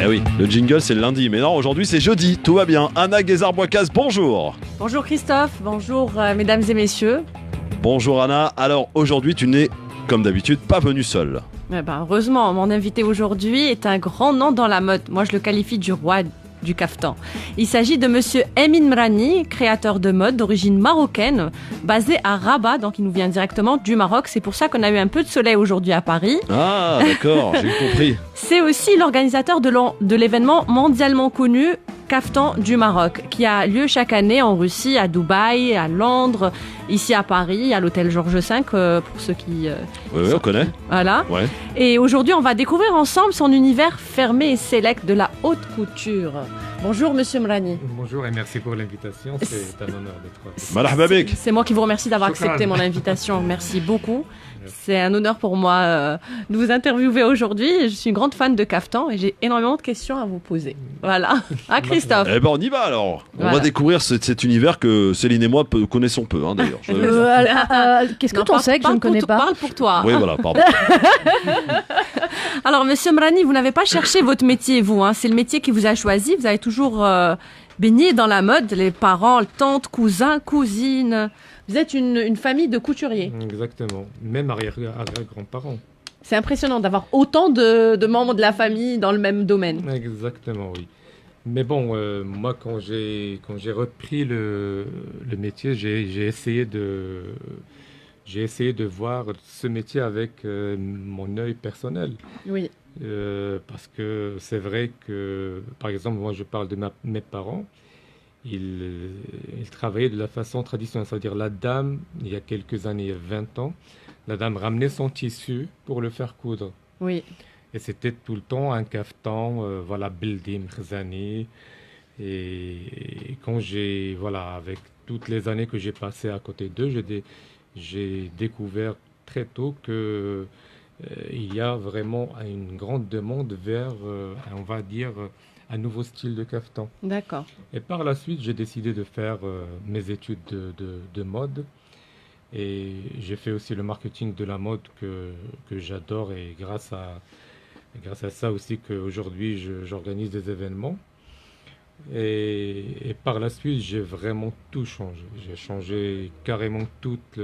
Eh oui, le jingle c'est le lundi, mais non, aujourd'hui c'est jeudi, tout va bien. Anna Guézard-Boicaz, bonjour. Bonjour Christophe, bonjour mesdames et messieurs. Bonjour Anna, alors aujourd'hui tu n'es, comme d'habitude, pas venue seule. Heureusement, mon invité aujourd'hui est un grand nom dans la mode. Moi je le qualifie du roi du kaftan. Il s'agit de monsieur Emin Mrani, créateur de mode d'origine marocaine, basé à Rabat, donc il nous vient directement du Maroc. C'est pour ça qu'on a eu un peu de soleil aujourd'hui à Paris. Ah d'accord, j'ai compris. C'est aussi l'organisateur de l'événement mondialement connu Kaftan du Maroc, qui a lieu chaque année en Russie, à Dubaï, à Londres, ici à Paris, à l'hôtel Georges V, pour ceux qui... Oui, on connaît. Voilà. Ouais. Et aujourd'hui, on va découvrir ensemble son univers fermé et sélect de la haute couture. Bonjour, monsieur Mrani. Bonjour et merci pour l'invitation. C'est un honneur d'être là. Marhaba bik. C'est moi qui vous remercie d'avoir Shukran. accepté mon invitation. Merci beaucoup. C'est un honneur pour moi de vous interviewer aujourd'hui. Je suis une grande fan de Kaftan et j'ai énormément de questions à vous poser. Voilà. À Christophe. Eh ben on y va alors. On Voilà. va découvrir cet univers que Céline et moi connaissons peu, hein, d'ailleurs. Qu'est-ce que Non, tu en sais que je ne connais pas? Parle pour toi. Oui voilà, pardon. Alors, monsieur Mrani, vous n'avez pas cherché votre métier, vous. Hein. C'est le métier qui vous a choisi. Vous avez toujours baigné dans la mode. Les parents, tantes, cousins, cousines. Vous êtes une famille de couturiers. Exactement. Même arrière-grands-parents. C'est impressionnant d'avoir autant de membres de la famille dans le même domaine. Exactement, oui. Mais bon, moi, quand j'ai repris le métier, j'ai essayé de voir ce métier avec mon œil personnel. Oui. Parce que c'est vrai que, par exemple, moi, je parle de mes parents. Ils travaillaient de la façon traditionnelle, c'est-à-dire la dame, il y a quelques années, il y a 20 ans, la dame ramenait son tissu pour le faire coudre. Oui. Et c'était tout le temps un caftan, voilà, Beldim, Khzani. Et quand avec toutes les années que j'ai passées à côté d'eux, j'ai découvert très tôt que il y a vraiment une grande demande vers, on va dire, un nouveau style de caftan. D'accord. Et par la suite, j'ai décidé de faire mes études de mode. Et j'ai fait aussi le marketing de la mode que j'adore. Et grâce à ça aussi qu'aujourd'hui, j'organise des événements. Et par la suite, j'ai vraiment tout changé. J'ai changé carrément toute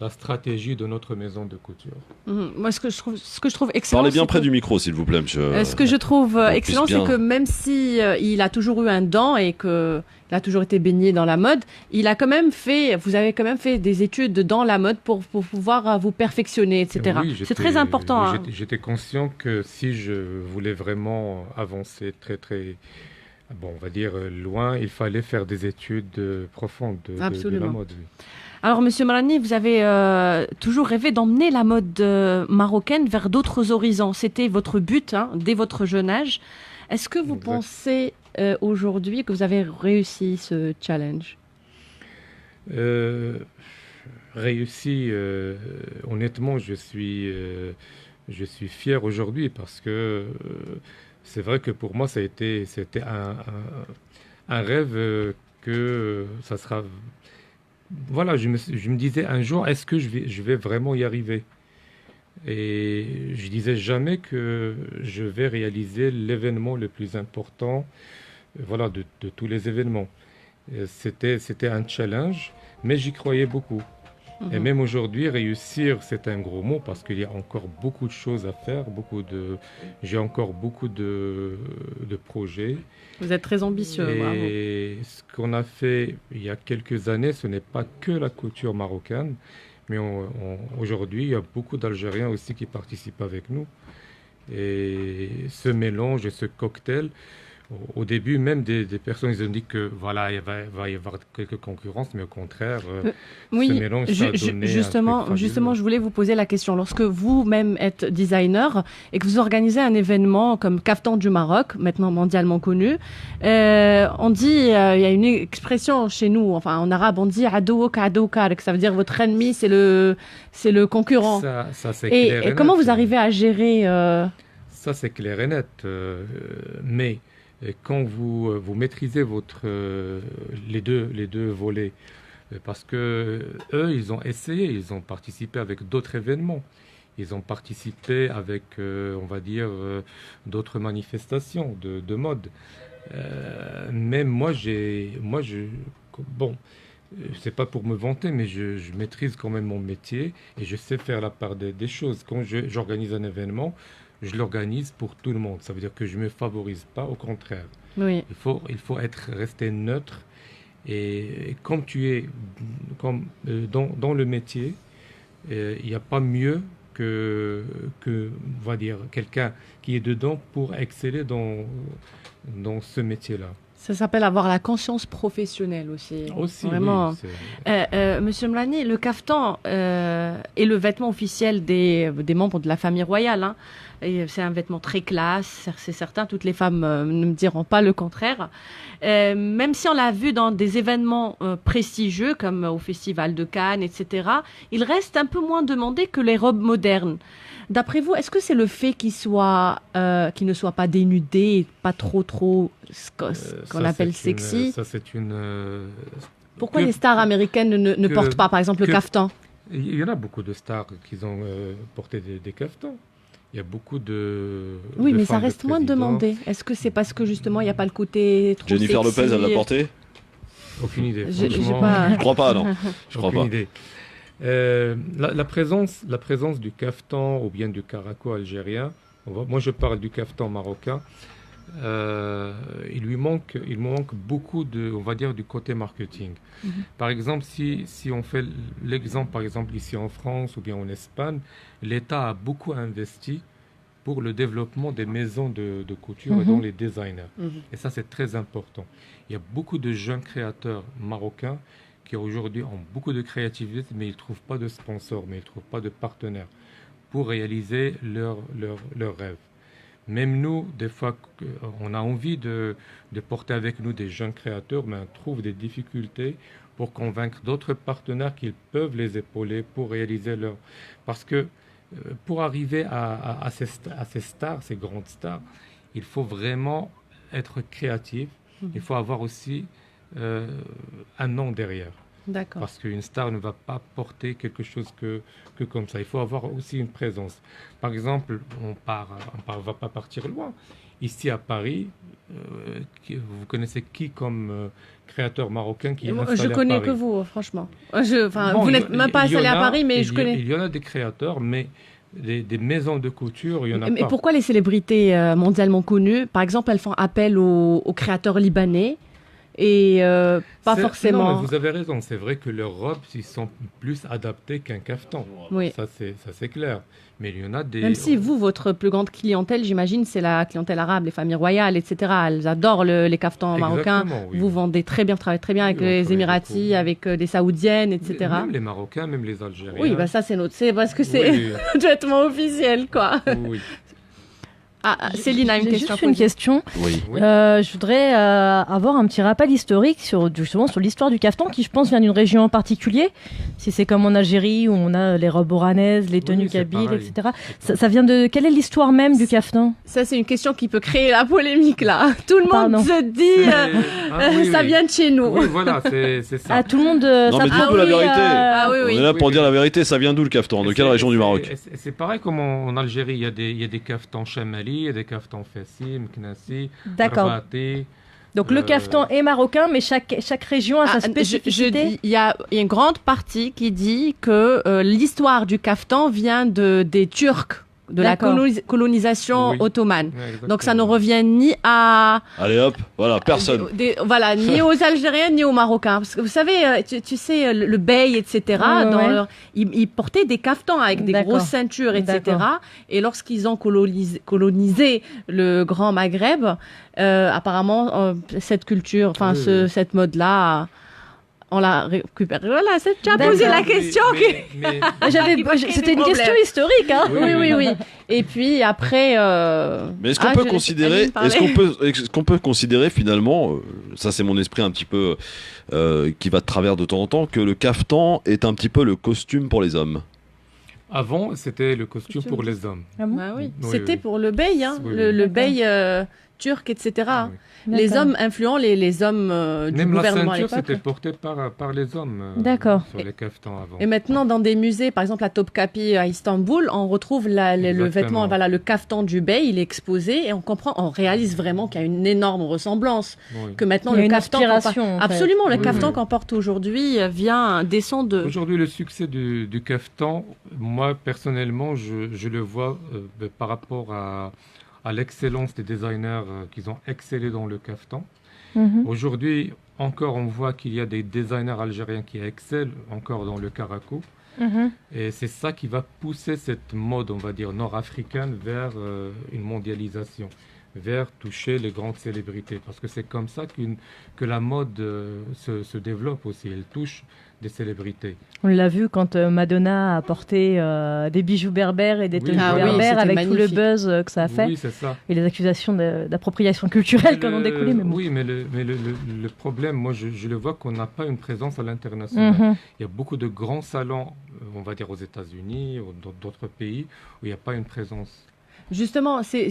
la stratégie de notre maison de couture. Moi, ce que je trouve excellent... Parlez bien c'est près que- du micro s'il vous plaît, monsieur. Ce que je trouve on excellent, puisse c'est bien- que même si il a toujours eu un dent et qu'il a toujours été baigné dans la mode, vous avez quand même fait des études dans la mode pour pouvoir vous perfectionner, etc. Oui, C'est très important. Hein. J'étais conscient que si je voulais vraiment avancer très, très, bon, on va dire loin, il fallait faire des études profondes de la Absolument. mode. Oui. Alors, monsieur Mrani, vous avez toujours rêvé d'emmener la mode marocaine vers d'autres horizons. C'était votre but dès votre jeune âge. Est-ce que vous Exact. pensez aujourd'hui que vous avez réussi ce challenge? Réussi, honnêtement, je suis fier aujourd'hui parce que c'est vrai que pour moi, c'était un rêve que ça sera. Voilà, je me disais un jour, est-ce que je vais vraiment y arriver? Et je disais jamais que je vais réaliser l'événement le plus important, voilà, de tous les événements. C'était un challenge, mais j'y croyais beaucoup. Et même aujourd'hui, réussir, c'est un gros mot parce qu'il y a encore beaucoup de choses à faire, j'ai encore beaucoup de projets. Vous êtes très ambitieux, bravo. Et ce qu'on a fait il y a quelques années, ce n'est pas que la couture marocaine, mais aujourd'hui, il y a beaucoup d'Algériens aussi qui participent avec nous. Et ce mélange et ce cocktail, au début, même des personnes, ils ont dit que voilà, il va y avoir quelques concurrences, mais au contraire, ce mélange, ça a donné justement, un truc fabuleux. je voulais vous poser la question. Lorsque vous-même êtes designer et que vous organisez un événement comme Kaftan du Maroc, maintenant mondialement connu, on dit, il y a une expression chez nous, enfin en arabe, on dit adouk adoukarek, ça veut dire votre ennemi, c'est le concurrent. Ça, c'est Et, clair et et comment net. vous arrivez à gérer Ça, c'est clair et net. Mais quand vous maîtrisez les deux volets, parce que eux, ils ont essayé, ils ont participé avec d'autres événements. ils ont participé avec, on va dire, d'autres manifestations de mode. Mais bon, c'est pas pour me vanter, mais je maîtrise quand même mon métier et je sais faire la part des choses. Quand j'organise un événement, je l'organise pour tout le monde. Ça veut dire que je ne me favorise pas, au contraire. Oui. Il faut rester neutre. Et comme dans le métier, il n'y a pas mieux que, on va dire, quelqu'un qui est dedans pour exceller dans ce métier-là. Ça s'appelle avoir la conscience professionnelle aussi. Aussi, vraiment. Oui, Monsieur Mlani, le caftan est le vêtement officiel des membres de la famille royale. Hein. Et c'est un vêtement très classe, c'est certain. Toutes les femmes ne me diront pas le contraire. Même si on l'a vu dans des événements prestigieux comme au Festival de Cannes, etc., il reste un peu moins demandé que les robes modernes. D'après vous, est-ce que c'est le fait qu'il ne soit pas dénudé, pas trop ce qu'on appelle sexy? Pourquoi les stars américaines ne portent pas, par exemple, le caftan? Il y en a beaucoup de stars qui ont porté des caftans. Il y a beaucoup de. Oui, de mais ça femmes de reste moins présidents. demandé. Est-ce que c'est parce que justement il n'y a pas le côté trop Jennifer sexy? Lopez, elle l'a porté? Aucune idée. J'ai Franchement, pas- Je crois pas, non. Je crois aucune pas. idée. La présence du caftan ou bien du caraco algérien, moi je parle du caftan marocain, il me manque beaucoup on va dire, du côté marketing. Par exemple, si on fait l'exemple, par exemple, ici en France ou bien en Espagne, l'État a beaucoup investi pour le développement des maisons de couture et dont les designers. Et ça, c'est très important. Il y a beaucoup de jeunes créateurs marocains qui aujourd'hui ont beaucoup de créativité, mais ils ne trouvent pas de sponsors, mais ils ne trouvent pas de partenaires pour réaliser leurs rêves. Même nous, des fois, on a envie de porter avec nous des jeunes créateurs, mais on trouve des difficultés pour convaincre d'autres partenaires qu'ils peuvent les épauler pour réaliser leur... Parce que pour arriver à ces stars, ces grandes stars, il faut vraiment être créatif. Il faut avoir aussi un nom derrière. D'accord. Parce qu'une star ne va pas porter quelque chose que comme ça. Il faut avoir aussi une présence. Par exemple, on va pas partir loin. Ici à Paris, vous connaissez qui comme créateur marocain qui est installé Je à connais Paris? que vous, franchement. Bon, Vous n'êtes même pas il y installé en à a- Paris, mais je connais. Il y en a des créateurs, mais des maisons de couture, il y en a Mais pas. pourquoi les célébrités mondialement connues, par exemple, elles font appel aux créateurs libanais et pas Non, forcément... mais vous avez raison. C'est vrai que leurs robes, ils sont plus adaptés qu'un caftan. Oui. Ça, c'est clair. Mais il y en a des... Même si vous, votre plus grande clientèle, j'imagine, c'est la clientèle arabe, les familles royales, etc. Elles adorent les caftans marocains. Exactement, oui. Vous vendez très bien, travaillez très bien avec Oui, on les travaille Émiratis, beaucoup. avec des Saoudiennes, etc. Même les Marocains, même les Algériens. Oui, bah ça c'est notre... C'est parce que c'est Oui, vêtement officiel, quoi. oui. Céline a une J'ai question. juste une question. Oui. Oui. Je voudrais avoir un petit rappel historique justement sur l'histoire du caftan qui, je pense, vient d'une région en particulier. Si c'est comme en Algérie où on a les robes oranaises, les tenues c'est kabyles, pareil. etc. Ça vient de... Quelle est l'histoire même du caftan? Ça, c'est une question qui peut créer la polémique, là. Tout le monde Pardon. se dit, ça vient de chez nous. Oui, voilà, c'est ça. Ah, tout le monde... Non, mais dites-nous la vérité. Ah oui, oui. On est là pour Oui, dire oui. la vérité. Ça vient d'où le caftan? De quelle région du Maroc? C'est pareil comme en Algérie, il y a des caftans chamali, il y a des caftans fessim, knassi, D'accord. rabati. Donc le caftan est marocain, mais chaque région a sa Je spécificité. dis, il y a une grande partie qui dit que l'histoire du caftan vient des Turcs, de la D'accord. colonisation Oui. ottomane. Ouais, Donc ça ne exactement. revient ni à... Allez hop, voilà, personne. Voilà, ni aux Algériens ni aux Marocains. Parce que vous savez, tu sais, le bey, etc., Ouais. ils portaient des caftans avec des D'accord. grosses ceintures, etc. D'accord. Et lorsqu'ils ont colonisé le Grand Maghreb, apparemment, cette culture, enfin, Oui, oui. cette mode-là, on l'a récupérée. Voilà, tu as D'accord. posé la question. Mais- Il va créer C'était des une question problèmes. historique, hein. Oui. Et puis après... Mais est-ce qu'on peut considérer, est-ce qu'on peut considérer finalement, ça c'est mon esprit un petit peu qui va de travers de temps en temps, que le caftan est un petit peu le costume pour les hommes? Avant, c'était le costume pour les hommes. Ah bon Bah oui. Oui, C'était oui. pour le bey, hein. Oui, Le oui. bey turcs, etc. Ah oui. Les D'accord. hommes influents, les hommes du Même la gouvernement à ceinture, l'époque. c'était porté par les hommes D'accord. sur les caftans avant. Et maintenant, dans des musées, par exemple à Topkapi à Istanbul, on retrouve le Exactement. vêtement, voilà, le caftan du bey, il est exposé et on réalise vraiment qu'il y a une énorme ressemblance. Oui. Que maintenant Il y a le une caftan, inspiration, en fait. absolument, le Oui, caftan oui. qu'on porte aujourd'hui vient descend de. Aujourd'hui, le succès du caftan, moi personnellement, je le vois par rapport à l'excellence des designers qui ont excellé dans le caftan. Mhm. Aujourd'hui, encore, on voit qu'il y a des designers algériens qui excellent encore dans le caraco. Mhm. Et c'est ça qui va pousser cette mode, on va dire, nord-africaine vers une mondialisation, vers toucher les grandes célébrités. Parce que c'est comme ça que la mode se développe aussi. Elle touche des célébrités. On l'a vu quand Madonna a porté des bijoux berbères et des Oui, tenues ah oui, berbères c'était avec tout le magnifique. buzz que ça a fait Oui, c'est ça. et les accusations d'appropriation culturelle Mais qui en ont découlé. Mais bon. Oui, mais le problème, moi, je le vois qu'on n'a pas une présence à l'international. Mhm. Il y a beaucoup de grands salons, on va dire aux États-Unis ou dans d'autres pays, où il n'y a pas une présence. Justement, c'est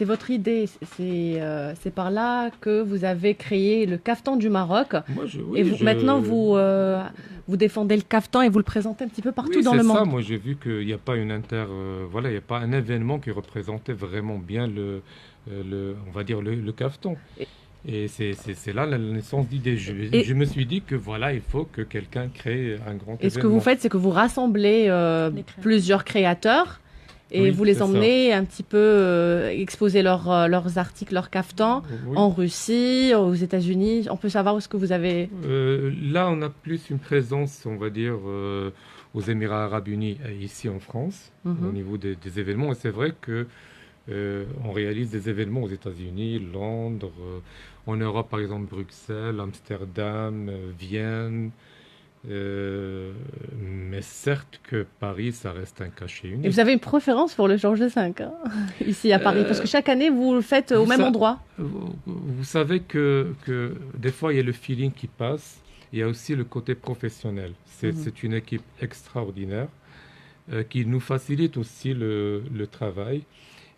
votre idée. C'est par là que vous avez créé le caftan du Maroc. Moi, oui, Et maintenant, vous défendez le caftan et vous le présentez un petit peu partout oui, dans le c'est ça. monde. Moi, j'ai vu qu'il n'y a pas voilà, il n'y a pas un événement qui représentait vraiment bien on va dire le caftan. Et c'est là la naissance d'idée. Je me suis dit que voilà, il faut que quelqu'un crée un grand Et ce que événement. vous faites, c'est que vous rassemblez plusieurs créateurs et Oui, vous les c'est ça. emmenez un petit peu exposer leurs articles, leurs caftans Oui. en Russie, aux États-Unis. On peut savoir où est-ce que vous avez. Là, on a plus une présence, on va dire, aux Émirats Arabes Unis et ici en France, Mhm. au niveau des événements. Et c'est vrai que on réalise des événements aux États-Unis, Londres, en Europe, par exemple, Bruxelles, Amsterdam, Vienne. Mais certes que Paris, ça reste un cachet Et unique. vous avez une préférence pour le Georges V, hein, ici à Paris, parce que chaque année vous le faites au vous même sa- endroit. Vous savez que des fois, il y a le feeling qui passe. Il y a aussi le côté professionnel. C'est une équipe extraordinaire qui nous facilite aussi le travail.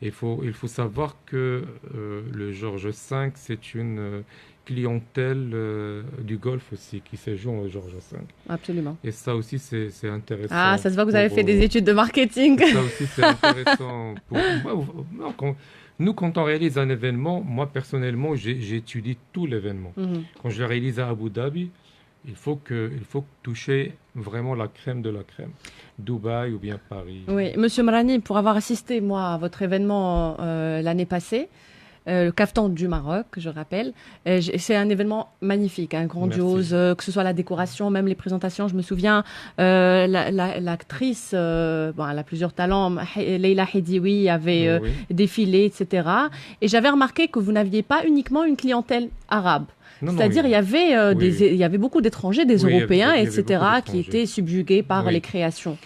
Il faut savoir que le Georges V, c'est une clientèle du golf aussi qui séjourne au Georges V. Absolument. Et ça aussi, c'est intéressant. Ah, ça se voit que vous avez pour, fait des études de marketing. Ça aussi, c'est intéressant. Non, quand on réalise un événement, moi, personnellement, j'étudie tout l'événement. Mhm. Quand je le réalise à Abu Dhabi, il faut toucher vraiment la crème de la crème. Dubaï ou bien Paris. Oui, Monsieur Mrani, pour avoir assisté, moi, à votre événement l'année passée, le caftan du Maroc, je rappelle, c'est un événement magnifique, hein, grandiose, que ce soit la décoration, même les présentations. Je me souviens, l'actrice, bon, elle a plusieurs talents, Leila Hedioui avait Oui. défilé, etc. Et j'avais remarqué que vous n'aviez pas uniquement une clientèle arabe. Non, non, C'est-à-dire, il y avait oui. il y avait beaucoup d'étrangers, des Oui, il y avait Européens, beaucoup etc., qui d'étrangers. étaient subjugués par Oui. les créations.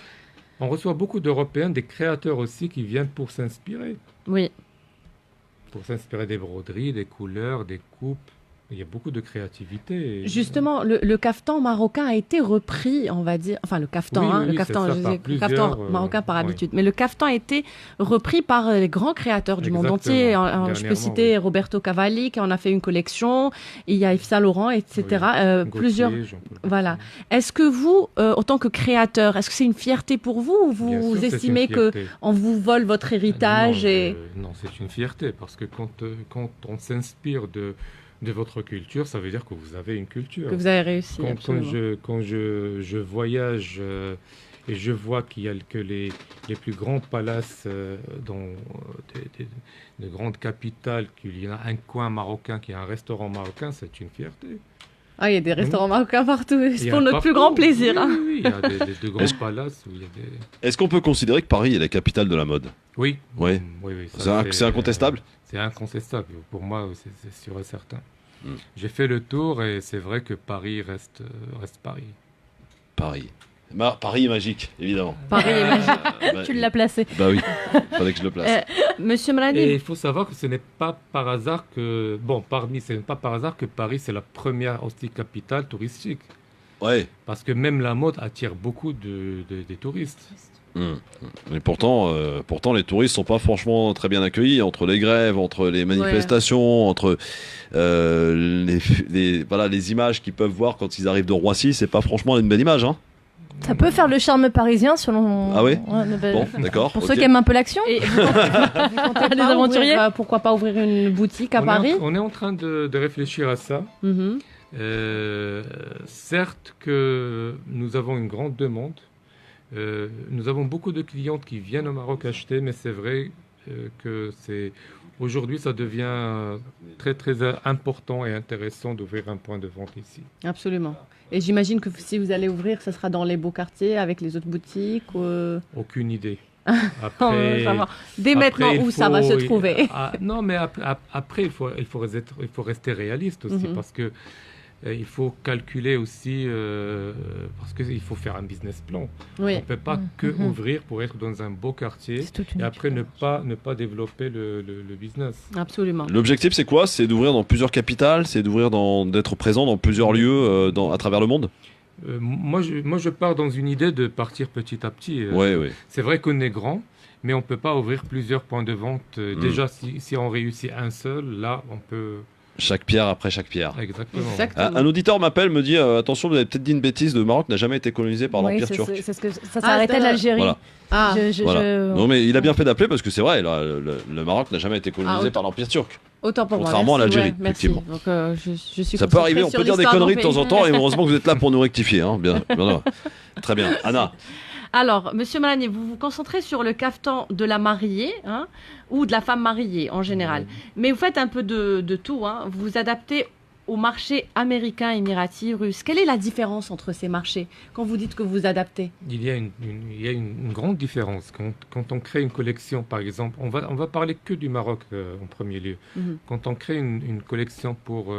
On reçoit beaucoup d'Européens, des créateurs aussi qui viennent pour s'inspirer. Oui. Pour s'inspirer des broderies, des couleurs, des coupes. Il y a beaucoup de créativité. Justement, le caftan marocain a été repris, on va dire, enfin le caftan, Oui, hein, oui, le oui, caftan, c'est ça, je par disais, le plusieurs, caftan marocain par oui. habitude, mais le caftan a été repris par les grands créateurs du monde Exactement. entier. Je peux Dernièrement, citer oui. Roberto Cavalli qui en a fait une collection, il y a Yves Saint Laurent, etc. Gaultier, Plusieurs. Jean-Paul Voilà. Gaultier. Est-ce que vous, en tant que créateur, est-ce que c'est une fierté pour vous ou Bien vous sûr, c'est estimez une que fierté. on vous vole votre héritage et Non, c'est une fierté parce que quand on s'inspire de votre culture, ça veut dire que vous avez une culture. que vous avez réussi? Quand Absolument. je voyage et je vois qu'il y a que les plus grands palaces dans de grandes capitales, qu'il y a un coin marocain, qu'il y a un restaurant marocain, c'est une fierté. Ah, il y a des restaurants marocains partout. Il y C'est a pour notre partout. plus grand plaisir. Oui, hein. oui, oui, il y a de grands palaces où il y a des... Est-ce qu'on peut considérer que Paris est la capitale de la mode? Oui. Ouais. Oui, ça, C'est incontestable? C'est incontestable. Pour moi, c'est sûr et certain. Mm. J'ai fait le tour et c'est vrai que Paris reste Paris. Paris. Paris est magique, évidemment. Paris est magique. Bah, Tu l'as placé. Bah oui, fallait que je le place. Monsieur Et Mrani, il faut savoir que ce n'est pas par hasard que, ce n'est pas par hasard que Paris c'est la première aussi capitale touristique. Ouais, Parce que même la mode attire beaucoup des touristes. Mais pourtant, les touristes sont pas franchement très bien accueillis entre les grèves, entre les manifestations, entre les images qu'ils peuvent voir quand ils arrivent de Roissy. C'est pas franchement une belle image, hein. Ça peut faire le charme parisien selon. Ah oui. Ouais, Bon, d'accord. Pour ceux qui aiment un peu l'action. Et vous comptez Les pas aventuriers. pourquoi pas ouvrir une boutique à Paris? On est en train de réfléchir à ça. Mhm. Certes que nous avons une grande demande. Nous avons beaucoup de clientes qui viennent au Maroc acheter, mais c'est vrai que aujourd'hui, ça devient très très important et intéressant d'ouvrir un point de vente ici. Absolument. Et j'imagine que si vous allez ouvrir, ce sera dans les beaux quartiers avec les autres boutiques. Aucune idée. Après, dès maintenant, où ça va se trouver? Non, mais après, il faut rester réaliste aussi, parce que il faut calculer aussi, parce qu'il faut faire un business plan. Oui. On ne peut pas que ouvrir pour être dans un beau quartier et après ne pas développer le business. Absolument. L'objectif, c'est quoi? C'est d'ouvrir dans plusieurs capitales, c'est d'être présent dans plusieurs lieux à travers le monde? Moi, je pars dans une idée de partir petit à petit. Oui. C'est vrai qu'on est grand, mais on ne peut pas ouvrir plusieurs points de vente. Déjà, si on réussit un seul, là, on peut... Chaque pierre après chaque pierre. Exactement. Un auditeur m'appelle, me dit attention, vous avez peut-être dit une bêtise, le Maroc n'a jamais été colonisé par l'Empire turc. C'est ce que ça s'est arrêté à l'Algérie. Voilà. Non, mais il a bien fait d'appeler parce que c'est vrai, le Maroc n'a jamais été colonisé par l'Empire turc. Autant pour moi. Contrairement à l'Algérie, effectivement. Donc, je suis ça peut arriver, on peut dire des conneries de temps en temps, et heureusement que vous êtes là pour nous rectifier. Hein. Bien. Très bien. Anna. Alors, Monsieur Malani, vous vous concentrez sur le caftan de la mariée, ou de la femme mariée en général. Mais vous faites un peu de tout. Vous vous adaptez au marché américain, émirati, russe. Quelle est la différence entre ces marchés quand vous dites que vous adaptez? Il y a une grande différence. Quand on crée une collection, par exemple, on va parler que du Maroc en premier lieu. Quand on crée une collection pour...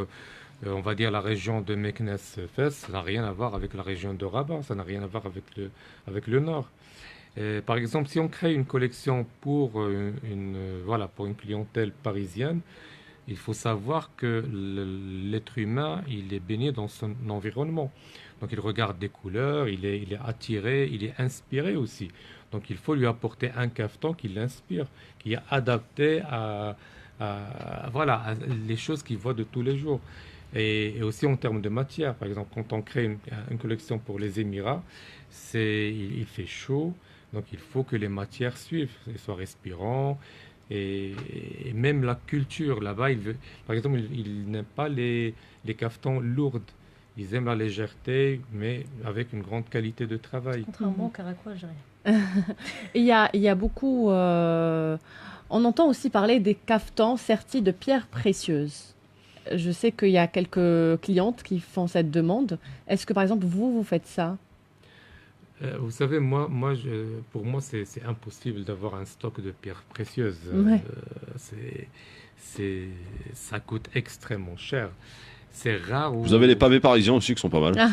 on va dire la région de Meknès-Fès, ça n'a rien à voir avec la région de Rabat, ça n'a rien à voir avec le nord. Par exemple, si on crée une collection pour une clientèle parisienne, il faut savoir que l'être humain, il est baigné dans son environnement. Donc il regarde des couleurs, il est attiré, il est inspiré aussi. Donc il faut lui apporter un caftan qui l'inspire, qui est adapté à les choses qu'il voit de tous les jours. Et aussi en termes de matière, par exemple, quand on crée une collection pour les Émirats, il fait chaud, donc il faut que les matières suivent, soient respirants, et même la culture là-bas, par exemple, ils n'aiment pas les caftans lourdes, ils aiment la légèreté, mais avec une grande qualité de travail. Contrairement au Caracois, j'ai rien. Il y a beaucoup... on entend aussi parler des caftans sertis de pierres précieuses. Je sais qu'il y a quelques clientes qui font cette demande. Est-ce que, par exemple, vous faites ça? Vous savez, pour moi, c'est impossible d'avoir un stock de pierres précieuses. Ouais. Ça coûte extrêmement cher. C'est rare. Vous avez les pavés parisiens aussi qui sont pas mal.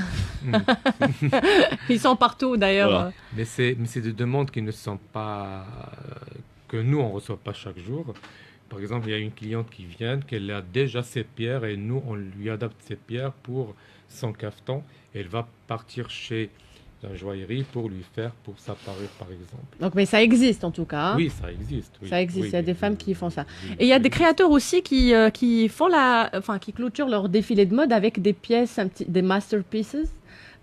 Ils sont partout, d'ailleurs. Voilà. Mais c'est des demandes qui ne sont pas... que nous, on ne reçoit pas chaque jour. Par exemple, il y a une cliente qui vient, qu'elle a déjà ses pierres et nous, on lui adapte ses pierres pour son caftan. Et elle va partir chez la joaillerie pour lui faire pour sa parure, par exemple. Donc, mais ça existe en tout cas. Oui, ça existe. Oui. Ça existe, oui, il y a des femmes qui font ça. Oui, et il y a des créateurs aussi qui font qui clôturent leur défilé de mode avec des pièces, des masterpieces.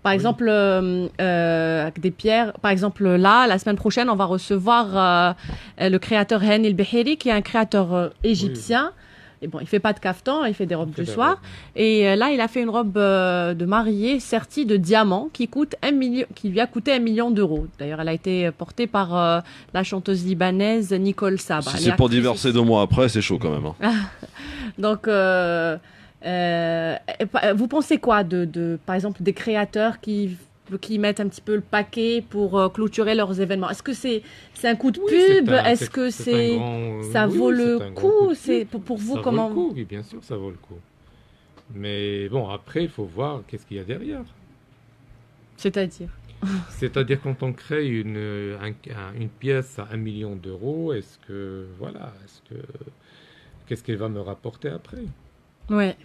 Par exemple, avec des pierres. Par exemple, là, la semaine prochaine, on va recevoir le créateur Hani El-Beheri, qui est un créateur égyptien. Oui. Et bon, il fait pas de caftan, il fait des robes du soir. Et là, il a fait une robe de mariée sertie de diamants qui lui a coûté 1 million d'euros. D'ailleurs, elle a été portée par la chanteuse libanaise Nicole Saba. Si c'est pour divorcer 2 mois après, c'est chaud quand même. Donc, vous pensez quoi par exemple, des créateurs qui mettent un petit peu le paquet pour clôturer leurs événements? Est-ce que c'est un coup de pub? Est-ce que ça vaut le coup? Pour vous, comment? Ça vaut le coup, oui, bien sûr, ça vaut le coup. Mais bon, après, il faut voir qu'est-ce qu'il y a derrière. C'est-à-dire? C'est-à-dire quand on crée une pièce à 1 million d'euros, qu'est-ce qu'elle va me rapporter après? Ouais.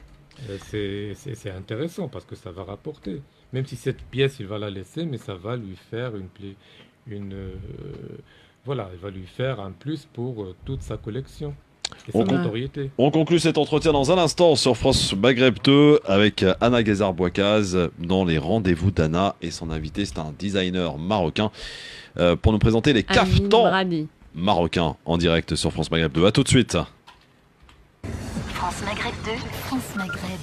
C'est intéressant parce que ça va rapporter. Même si cette pièce, il va la laisser, mais ça va lui faire voilà, il va lui faire un plus pour toute sa collection et On sa notoriété. On conclut cet entretien dans un instant sur France Maghreb 2 avec Anna Guézard-Bouakaz dans les rendez-vous d'Anna et son invité, c'est un designer marocain pour nous présenter les caftans marocains en direct sur France Maghreb 2. À tout de suite. France Maghreb 2, France Maghreb.